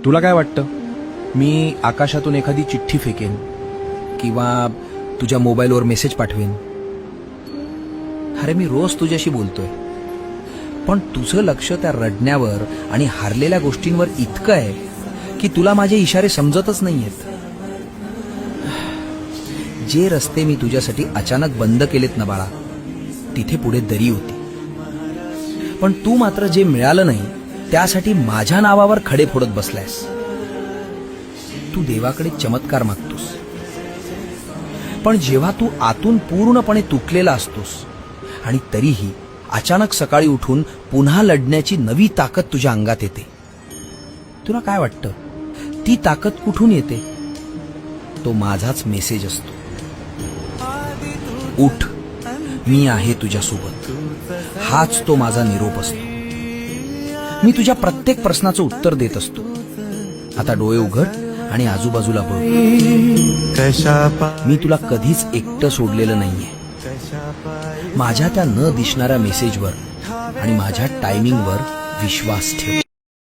तुला काय वाटतं, मी आकाशातून एखादी चिठ्ठी फेकेन किंवा तुझ्या मोबाईलवर मेसेज पाठवेन? अरे मी रोज तुझ्याशी बोलतोय, पण तुझं लक्ष त्या रडण्यावर आणि हारलेल्या गोष्टींवर इतकं आहे की तुला माझे इशारे समजतच नाहीयेत. जे रस्ते मी तुझ्यासाठी अचानक बंद केलेत ना बाळा, तिथे पुढे दरी होती. पण तू मात्र जे मिळालं नाही त्यासाठी माझ्या नावावर खडे फोडत बसलायस. तू देवाकडे चमत्कार मागतोस, पण जेव्हा तू आतून पूर्णपणे तुटलेला असतोस आणि तरीही अचानक सकाळी उठून पुन्हा लढण्याची नवी ताकद तुझ्या अंगात येते, तुला काय वाटतं ती ताकद कुठून येते? तो माझाच मेसेज असतो. उठ, मी आहे तुझ्यासोबत. हाच तो माझा निरोप असतो. मी तुझ्या प्रत्येक प्रश्नाचं उत्तर देत असतो. आता डोळे उघड आणि आजूबाजूला बघ. मी तुला कधीच एकटं सोडलेलं नाहीये. माझ्या त्या न दिसणाऱ्या मेसेजवर आणि माझ्या टायमिंगवर विश्वास ठेव.